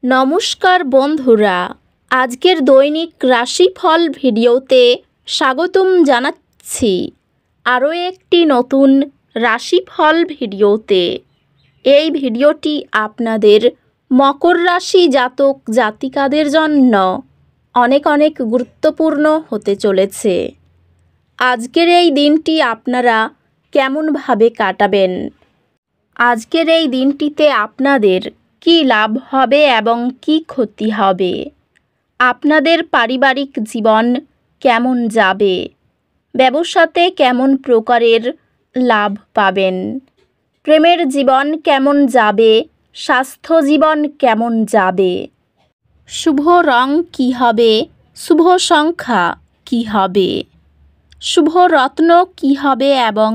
নমস্কার বন্ধুরা, আজকের দৈনিক রাশিফল ভিডিওতে স্বাগতম জানাচ্ছি আরও একটি নতুন রাশিফল ভিডিওতে। এই ভিডিওটি আপনাদের মকর রাশি জাতক জাতিকাদের জন্য অনেক অনেক গুরুত্বপূর্ণ হতে চলেছে। আজকের এই দিনটি আপনারা কেমনভাবে কাটাবেন, আজকের এই দিনটিতে আপনাদের কি লাভ হবে এবং কি ক্ষতি হবে, আপনাদের পারিবারিক জীবন কেমন যাবে, ব্যবসাতে কেমন প্রকারের লাভ পাবেন, প্রেমের জীবন কেমন যাবে, স্বাস্থ্য জীবন কেমন যাবে, শুভ রং কি হবে, শুভ সংখ্যা কি হবে, শুভ রত্ন কি হবে এবং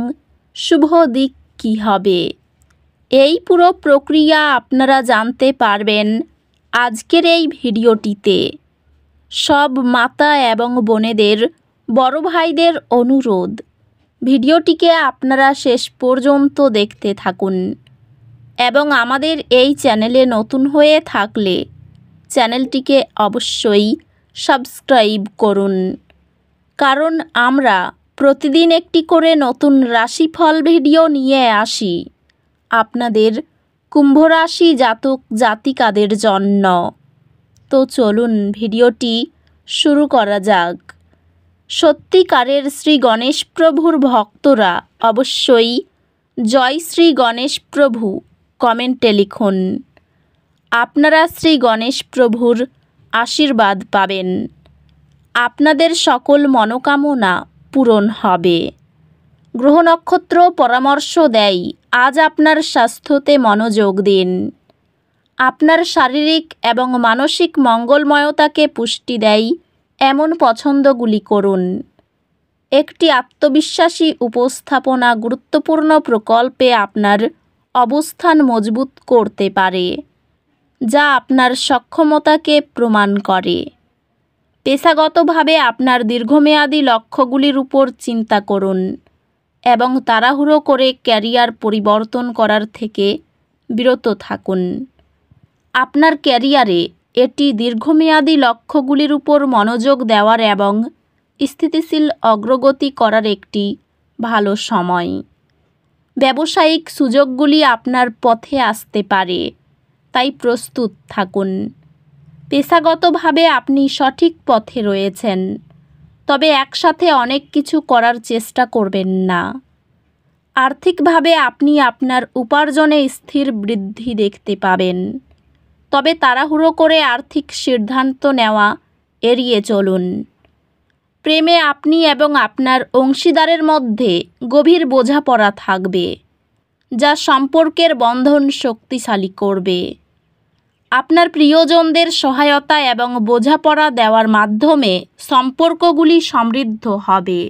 শুভ দিক কি হবে, এই পুরো প্রক্রিয়া আপনারা জানতে পারবেন আজকের এই ভিডিওটিতে। সব মাতা এবং বোনেদের, বড় ভাইদের অনুরোধ, ভিডিওটিকে আপনারা শেষ পর্যন্ত দেখতে থাকুন এবং আমাদের এই চ্যানেলে নতুন হয়ে থাকলে চ্যানেলটিকে অবশ্যই সাবস্ক্রাইব করুন, কারণ আমরা প্রতিদিন একটি করে নতুন রাশিফল ভিডিও নিয়ে আসি আপনাদের কুম্ভ রাশি জাতক জাতিকাদের জন্য। তো চলুন ভিডিওটি শুরু করা যাক। সত্যিকারের শ্রী গণেশ প্রভুর ভক্তরা অবশ্যই জয় শ্রী গণেশ প্রভু কমেন্টে লিখুন। আপনারা শ্রী গণেশ প্রভুর আশীর্বাদ পাবেন, আপনাদের সকল মনোকামনা পূরণ হবে। গ্রহ নক্ষত্র পরামর্শ দেয় আজ আপনার স্বাস্থ্যতে মনোযোগ দিন। আপনার শারীরিক এবং মানসিক মঙ্গলময়তাকে পুষ্টি দেয় এমন পছন্দগুলি করুন। একটি আত্মবিশ্বাসী উপস্থাপনা গুরুত্বপূর্ণ প্রকল্পে আপনার অবস্থান মজবুত করতে পারে, যা আপনার সক্ষমতাকে প্রমাণ করে। পেশাগতভাবে আপনার দীর্ঘমেয়াদী লক্ষ্যগুলির উপর চিন্তা করুন এবং তাড়াহুড়ো করে ক্যারিয়ার পরিবর্তন করার থেকে বিরত থাকুন। আপনার ক্যারিয়ারে এটি দীর্ঘমেয়াদী লক্ষ্যগুলির উপর মনোযোগ দেওয়ার এবং স্থিতিশীল অগ্রগতি করার একটি ভালো সময়। ব্যবসায়িক সুযোগগুলি আপনার পথে আসতে পারে, তাই প্রস্তুত থাকুন। পেশাগতভাবে আপনি সঠিক পথে রয়েছেন, তবে একসাথে অনেক কিছু করার চেষ্টা করবেন না। আর্থিকভাবে আপনি আপনার উপার্জনে স্থির বৃদ্ধি দেখতে পাবেন, তবে তাড়াহুড়ো করে আর্থিক সিদ্ধান্ত নেওয়া এড়িয়ে চলুন। প্রেমে আপনি এবং আপনার অংশীদারের মধ্যে গভীর বোঝাপড়া থাকবে, যা সম্পর্কের বন্ধন শক্তিশালী করবে। আপনার প্রিয়জনদের সহায়তা এবং বোঝাপড়া দেওয়ার মাধ্যমে সম্পর্কগুলি সমৃদ্ধ হবে।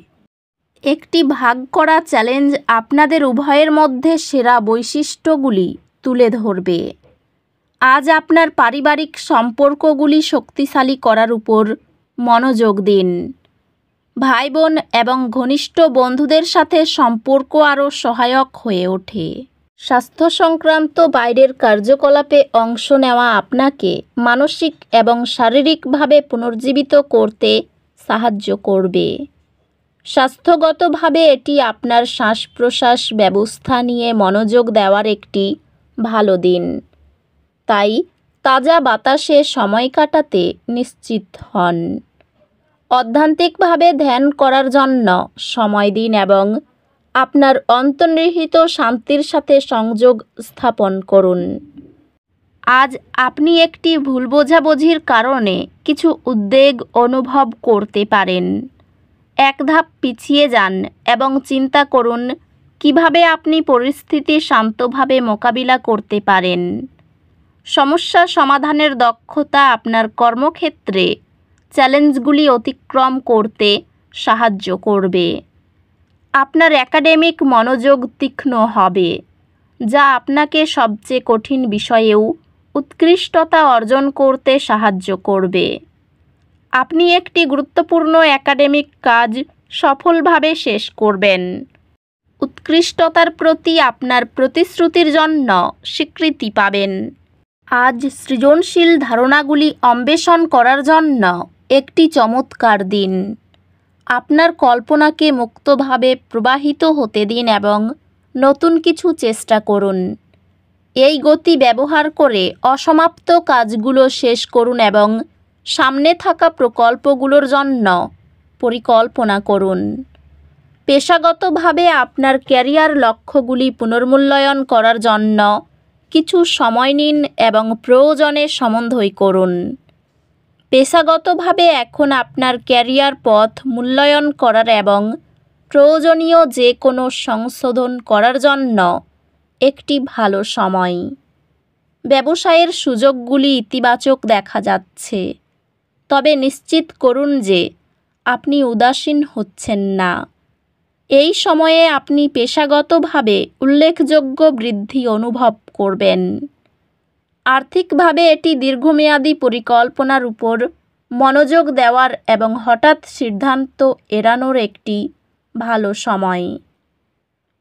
একটি ভাগ করা চ্যালেঞ্জ আপনাদের উভয়ের মধ্যে সেরা বৈশিষ্ট্যগুলি তুলে ধরবে। আজ আপনার পারিবারিক সম্পর্কগুলি শক্তিশালী করার উপর মনোযোগ দিন। ভাই বোন এবং ঘনিষ্ঠ বন্ধুদের সাথে সম্পর্ক আরও সহায়ক হয়ে ওঠে। স্বাস্থ্য সংক্রান্ত বাইরের কার্যকলাপে অংশ নেওয়া আপনাকে মানসিক এবং শারীরিকভাবে পুনর্জীবিত করতে সাহায্য করবে। স্বাস্থ্যগতভাবে এটি আপনার শ্বাস প্রশ্বাস ব্যবস্থা নিয়ে মনোযোগ দেওয়ার একটি ভালো দিন, তাই তাজা বাতাসে সময় কাটাতে নিশ্চিত হন। অধ্যাত্মিকভাবে ধ্যান করার জন্য সময় দিন এবং আপনার অন্তর্নিহিত শান্তির সাথে সংযোগ স্থাপন করুন। আজ আপনি একটি ভুল বোঝাবুঝির কারণে কিছু উদ্বেগ অনুভব করতে পারেন। এক ধাপ পিছিয়ে যান এবং চিন্তা করুন কিভাবে আপনি পরিস্থিতি শান্তভাবে মোকাবিলা করতে পারেন। সমস্যা সমাধানের দক্ষতা আপনার কর্মক্ষেত্রে চ্যালেঞ্জগুলি অতিক্রম করতে সাহায্য করবে। আপনার একাডেমিক মনোযোগ তীক্ষ্ণ হবে, যা আপনাকে সবচেয়ে কঠিন বিষয়েও উৎকৃষ্টতা অর্জন করতে সাহায্য করবে। আপনি একটি গুরুত্বপূর্ণ একাডেমিক কাজ সফলভাবে শেষ করবেন। উৎকৃষ্টতার প্রতি আপনার প্রতিশ্রুতির জন্য স্বীকৃতি পাবেন। আজ সৃজনশীল ধারণাগুলি অন্বেষণ করার জন্য একটি চমৎকার দিন। আপনার কল্পনাকে মুক্তভাবে প্রবাহিত হতে দিন এবং নতুন কিছু চেষ্টা করুন। এই গতি ব্যবহার করে অসমাপ্ত কাজগুলো শেষ করুন এবং সামনে থাকা প্রকল্পগুলোর জন্য পরিকল্পনা করুন। পেশাগতভাবে আপনার ক্যারিয়ার লক্ষ্যগুলি পুনর্মূল্যায়ন করার জন্য কিছু সময় নিন এবং প্রয়োজনে সমন্বয় করুন। পেশাগতভাবে এখন আপনার ক্যারিয়ার পথ মূল্যায়ন করার এবং প্রয়োজনীয় যে কোনো সংশোধন করার জন্য একটি ভালো সময়। ব্যবসায়ের সুযোগগুলি ইতিবাচক দেখা যাচ্ছে, তবে নিশ্চিত করুন যে আপনি উদাসীন হচ্ছেন না। এই সময়ে আপনি পেশাগতভাবে উল্লেখযোগ্য বৃদ্ধি অনুভব করবেন। আর্থিকভাবে এটি দীর্ঘমেয়াদী পরিকল্পনার উপর মনোযোগ দেওয়ার এবং হঠাৎ সিদ্ধান্ত এড়ানোর একটি ভালো সময়।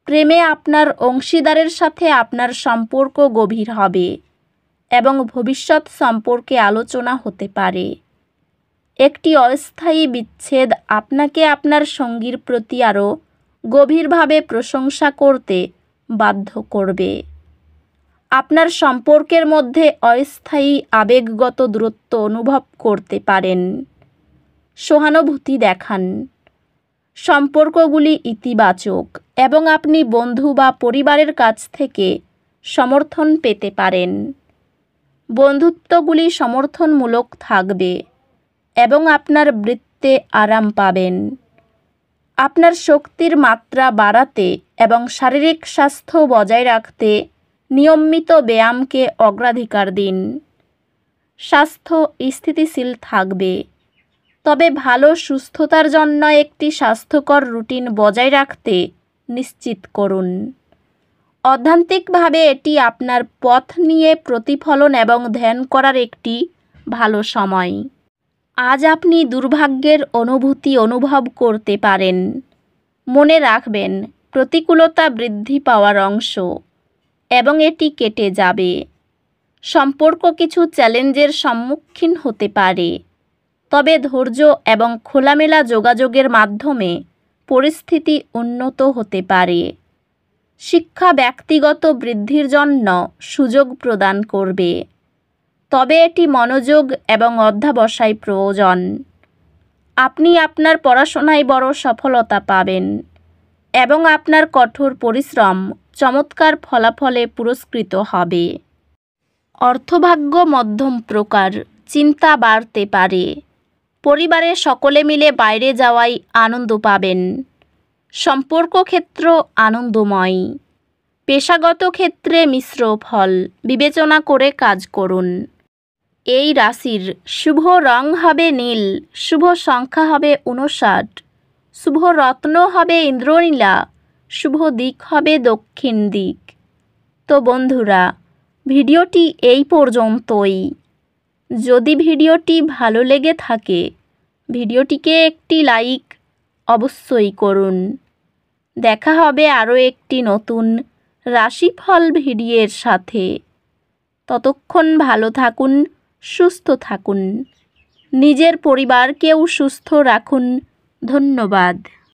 প্রেমে আপনার অংশীদারের সাথে আপনার সম্পর্ক গভীর হবে এবং ভবিষ্যৎ সম্পর্কে আলোচনা হতে পারে। একটি অস্থায়ী বিচ্ছেদ আপনাকে আপনার সঙ্গীর প্রতি আরও গভীরভাবে প্রশংসা করতে বাধ্য করবে। আপনার সম্পর্কের মধ্যে অস্থায়ী আবেগগত দূরত্ব অনুভব করতে পারেন। সহানুভূতি দেখান। সম্পর্কগুলি ইতিবাচক এবং আপনি বন্ধু বা পরিবারের কাছ থেকে সমর্থন পেতে পারেন। বন্ধুত্বগুলি সমর্থনমূলক থাকবে এবং আপনার বৃত্তে আরাম পাবেন। আপনার শক্তির মাত্রা বাড়াতে এবং শারীরিক স্বাস্থ্য বজায় রাখতে নিয়মিত ব্যায়ামকে অগ্রাধিকার দিন। স্বাস্থ্য স্থিতিশীল থাকবে, তবে ভালো সুস্থতার জন্য একটি স্বাস্থ্যকর রুটিন বজায় রাখতে নিশ্চিত করুন। অধ্যাত্মিকভাবে এটি আপনার পথ নিয়ে প্রতিফলন এবং ধ্যান করার একটি ভালো সময়। আজ আপনি দুর্ভাগ্যের অনুভূতি অনুভব করতে পারেন। মনে রাখবেন, প্রতিকূলতা বৃদ্ধি পাওয়ার অংশ এবং এটি কেটে যাবে। সম্পর্ক কিছু চ্যালেঞ্জের সম্মুখীন হতে পারে, তবে ধৈর্য এবং খোলামেলা যোগাযোগের মাধ্যমে পরিস্থিতি উন্নত হতে পারে। শিক্ষা ব্যক্তিগত বৃদ্ধির জন্য সুযোগ প্রদান করবে, তবে এটি মনোযোগ এবং অধ্যবসায় প্রয়োজন। আপনি আপনার পড়াশোনায় বড় সফলতা পাবেন এবং আপনার কঠোর পরিশ্রম চমৎকার ফলাফলে পুরস্কৃত হবে। অর্থভাগ্য মধ্যম প্রকার, চিন্তা বাড়তে পারে। পরিবারে সকলে মিলে বাইরে যাওয়ায় আনন্দ পাবেন। সম্পর্ক ক্ষেত্র আনন্দময়। পেশাগত ক্ষেত্রে মিশ্র ফল বিবেচনা করে কাজ করুন। এই রাশির শুভ রং হবে নীল, শুভ সংখ্যা হবে 59, শুভ রত্ন হবে ইন্দ্রনীলা, শুভ দিক হবে দক্ষিণ দিক। তো বন্ধুরা, ভিডিওটি এই পর্যন্তই। যদি ভিডিওটি ভালো লেগে থাকে, ভিডিওটিকে একটি লাইক অবশ্যই করুন। দেখা হবে আরও একটি নতুন রাশিফল ভিডিওর সাথে। ততক্ষণ ভালো থাকুন, সুস্থ থাকুন, নিজের পরিবারকেও সুস্থ রাখুন। ধন্যবাদ।